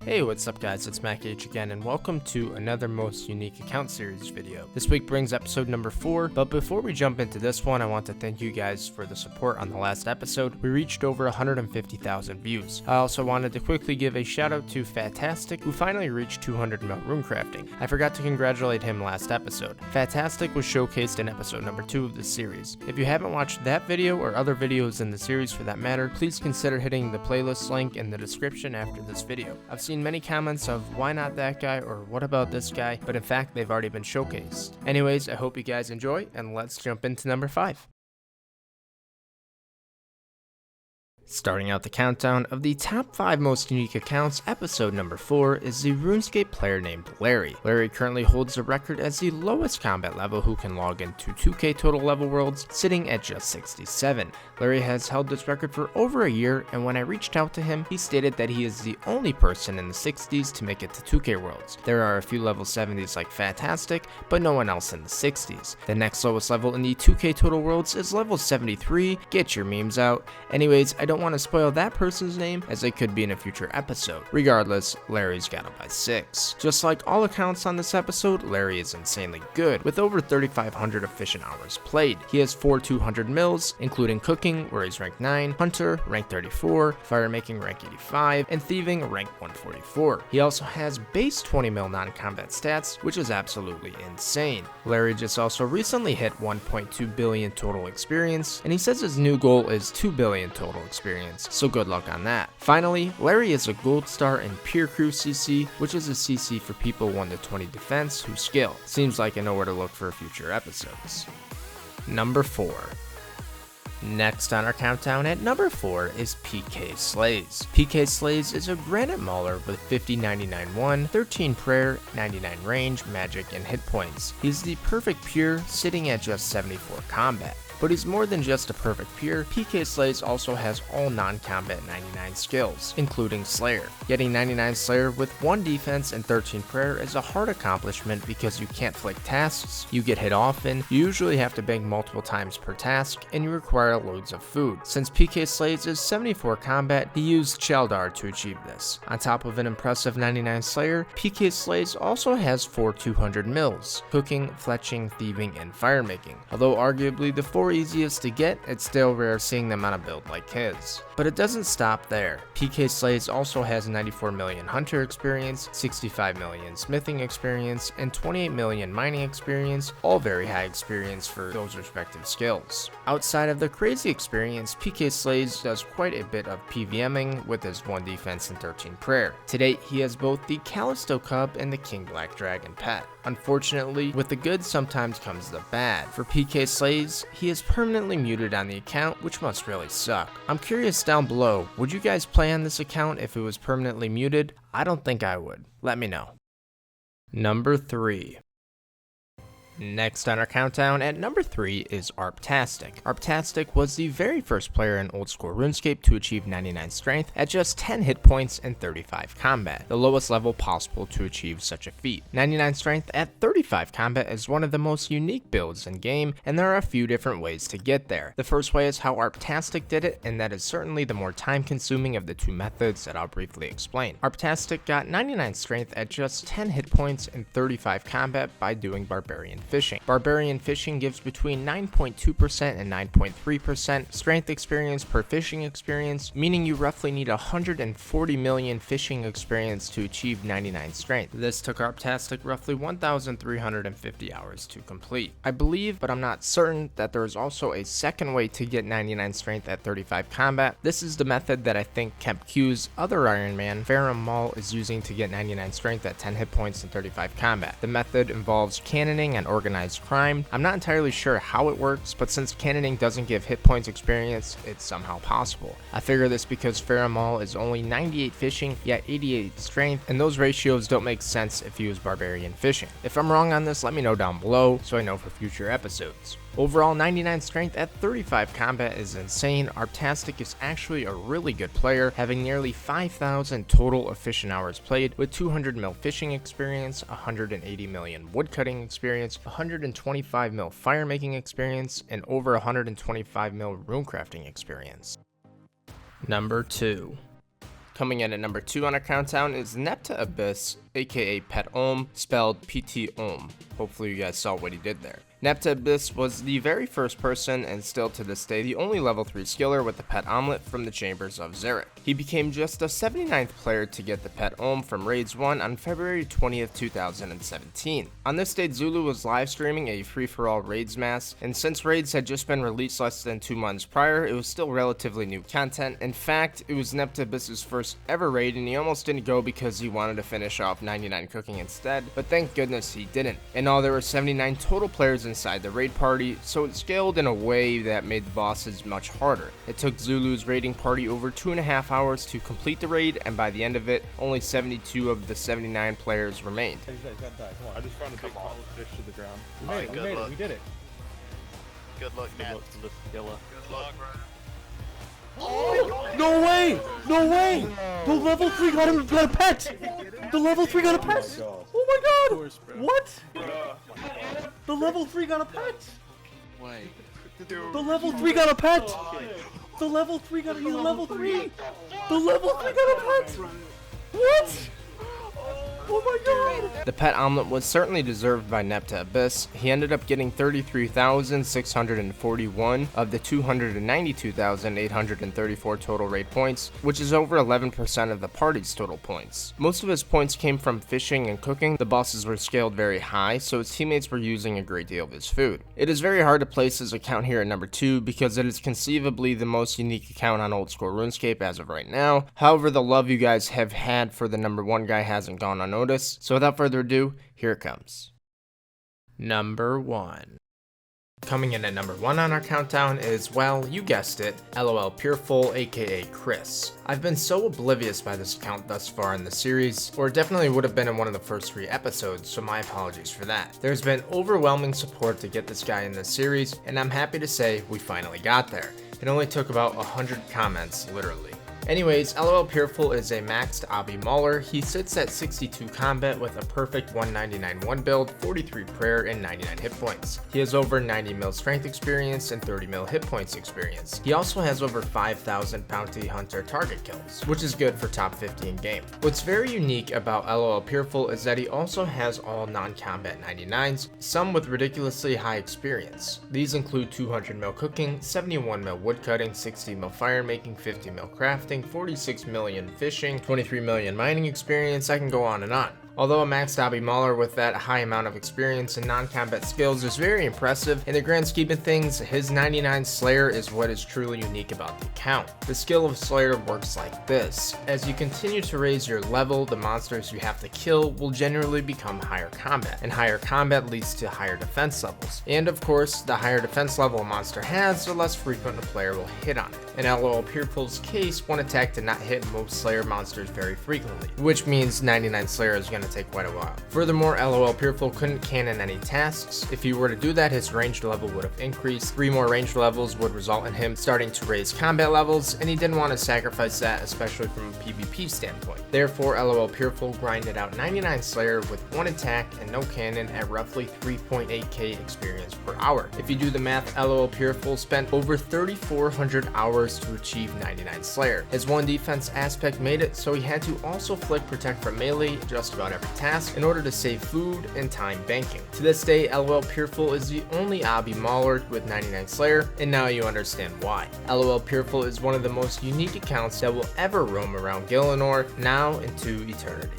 Hey, what's up guys, it's MacH again, and welcome to another Most Unique Account Series video. This week brings episode number 4, but before we jump into this one, I want to thank you guys for the support on the last episode. We reached over 150,000 views. I also wanted to quickly give a shout out to ARPtastic, who finally reached 200 mil runecrafting. I forgot to congratulate him last episode. ARPtastic was showcased in episode number 2 of this series. If you haven't watched that video or other videos in the series for that matter, please consider hitting the playlist link in the description after this video. I've seen many comments of why not that guy or what about this guy, but in fact they've already been showcased. Anyways, I hope you guys enjoy, and let's jump into number 5. Starting out the countdown of the top 5 most unique accounts, episode number 4 is the Runescape player named Larry. Larry currently holds the record as the lowest combat level who can log into 2K total level worlds, sitting at just 67. Larry has held this record for over a year, and when I reached out to him, he stated that he is the only person in the 60s to make it to 2K worlds. There are a few level 70s like ARPtastic, but no one else in the 60s. The next lowest level in the 2K total worlds is level 73, get your memes out. Anyways, I don't want to spoil that person's name as it could be in a future episode. Regardless, Larry's got him by 6. Just like all accounts on this episode, Larry is insanely good, with over 3,500 efficient hours played. He has 4 200 mils, including cooking, where he's rank 9, hunter, rank 34, firemaking, rank 85, and thieving, rank 144. He also has base 20 mil non-combat stats, which is absolutely insane. Larry just also recently hit 1.2 billion total experience, and he says his new goal is 2 billion total experience, so good luck on that. Finally, Larry is a gold star in Peer Crew CC, which is a CC for people 1 to 20 defense who skill. Seems like I know where to look for future episodes. Number 4. Next on our countdown at number 4 is PK Slays. PK Slays is a granite mauler with 50 99 1, 13 prayer, 99 range, magic, and hit points. He's the perfect pure, sitting at just 74 combat. But he's more than just a perfect pure. PK Slays also has all non-combat 99 skills, including Slayer. Getting 99 Slayer with 1 defense and 13 prayer is a hard accomplishment because you can't flick tasks, you get hit often, you usually have to bank multiple times per task, and you require loads of food. Since PK Slays is 74 combat, he used Sheldar to achieve this. On top of an impressive 99 Slayer, PK Slays also has 4 200 mils, cooking, fletching, thieving, and firemaking. Although arguably the 4 easiest to get, it's still rare seeing them on a build like his. But it doesn't stop there. PK Slays also has 94 million hunter experience, 65 million smithing experience, and 28 million mining experience, all very high experience for those respective skills. Outside of the crazy experience, PK Slays does quite a bit of PVMing with his 1 defense and 13 prayer. To date, he has both the Callisto Cub and the King Black Dragon pet. Unfortunately, with the good sometimes comes the bad. For PK Slays, he is permanently muted on the account, which must really suck. I'm curious down below, would you guys play on this account if it was permanently muted? I don't think I would. Let me know. Number 3. Next on our countdown at number 3 is ARPtastic. ARPtastic was the very first player in old school RuneScape to achieve 99 strength at just 10 hit points and 35 combat, the lowest level possible to achieve such a feat. 99 strength at 35 combat is one of the most unique builds in game, and there are a few different ways to get there. The first way is how ARPtastic did it, and that is certainly the more time consuming of the 2 methods that I'll briefly explain. ARPtastic got 99 strength at just 10 hit points and 35 combat by doing Barbarian Fishing. Barbarian Fishing gives between 9.2% and 9.3% strength experience per fishing experience, meaning you roughly need 140 million fishing experience to achieve 99 strength. This took ARPtastic roughly 1,350 hours to complete. I believe, but I'm not certain, that there is also a second way to get 99 strength at 35 combat. This is the method that I think Kemp Q's other Iron Man, Ferrum Maul, is using to get 99 strength at 10 hit points and 35 combat. The method involves cannoning and organized crime. I'm not entirely sure how it works, but since cannoning doesn't give hit points experience, it's somehow possible. I figure this because Ferrum Maul is only 98 fishing, yet 88 strength, and those ratios don't make sense if you use Barbarian Fishing. If I'm wrong on this, let me know down below so I know for future episodes. Overall, 99 strength at 35 combat is insane. ARPtastic is actually a really good player, having nearly 5,000 total efficient hours played with 200 mil fishing experience, 180 million woodcutting experience, 125 mil firemaking experience, and over 125 mil runecrafting experience. Number 2. Coming in at number 2 on our countdown is Neamt Abyss, aka Pet Ohm, spelled PT Ohm. Hopefully you guys saw what he did there. Neamt Abyss was the very first person, and still to this day, the only level 3 skiller with the pet omelet from the chambers of Xeric. He became just the 79th player to get the pet Ohm from Raids 1 on February 20th, 2017. On this date, Zulu was live streaming a free-for-all Raids mass, and since Raids had just been released less than 2 months prior, it was still relatively new content. In fact, it was Neamt Abyss's first ever raid, and he almost didn't go because he wanted to finish off 99 cooking instead, but thank goodness he didn't. In all, there were 79 total players inside the raid party, so it scaled in a way that made the bosses much harder. It took Zulu's raiding party over 2.5 hours to complete the raid, and by the end of it, only 72 of the 79 players remained. I just found a big pile of fish to the ground. We did it. Good luck, Nat. Good luck. Good luck, bro. Oh, no way! No way! The level 3 got a pet! The level 3 got a pet! Oh my god! What? The level 3 got a pet! Wait. The level 3 got a pet! The level 3 got a, he's a level 3! The level 3 got a pet! What? Oh my god! The pet omelet was certainly deserved by Neamt Abyss. He ended up getting 33,641 of the 292,834 total raid points, which is over 11% of the party's total points. Most of his points came from fishing and cooking. The bosses were scaled very high, so his teammates were using a great deal of his food. It is very hard to place his account here at number 2 because it is conceivably the most unique account on old school RuneScape as of right now. However, the love you guys have had for the number 1 guy hasn't gone unnoticed. So without further ado, here it comes. Number 1. Coming in at number 1 on our countdown is, well, you guessed it, LolPeerfull, aka Chris. I've been so oblivious by this account thus far in the series, or it definitely would have been in one of the first 3 episodes, so my apologies for that. There's been overwhelming support to get this guy in this series, and I'm happy to say we finally got there. It only took about 100 comments, literally. Anyways, LolPeerfull is a maxed obby mauler. He sits at 62 combat with a perfect 199 1 build, 43 prayer, and 99 hit points. He has over 90 mil strength experience and 30 mil hit points experience. He also has over 5,000 bounty hunter target kills, which is good for top 50 in game. What's very unique about LolPeerfull is that he also has all non-combat 99s, some with ridiculously high experience. These include 200 mil cooking, 71 mil woodcutting, 60 mil fire making, 50 mil crafting, 46 million fishing, 23 million mining experience. I can go on and on. Although a maxed obby mauler with that high amount of experience and non-combat skills is very impressive, in the grand scheme of things, his 99 Slayer is what is truly unique about the account. The skill of Slayer works like this. As you continue to raise your level, the monsters you have to kill will generally become higher combat, and higher combat leads to higher defense levels. And of course, the higher defense level a monster has, the less frequent a player will hit on it. In LolPeerfull's case, one attack did not hit most Slayer monsters very frequently, which means 99 Slayer is going to take quite a while. Furthermore, LolPeerfull couldn't cannon any tasks. If he were to do that, his ranged level would have increased. 3 more ranged levels would result in him starting to raise combat levels, and he didn't want to sacrifice that, especially from a PvP standpoint. Therefore, LolPeerfull grinded out 99 Slayer with 1 attack and no cannon at roughly 3.8k experience per hour. If you do the math, LolPeerfull spent over 3,400 hours to achieve 99 Slayer. His 1 defense aspect made it so he had to also flick protect from melee just about every task in order to save food and time banking. To this day, LolPeerfull is the only obby mauler with 99 Slayer, and now you understand why. LolPeerfull is one of the most unique accounts that will ever roam around Gielinor, now into eternity.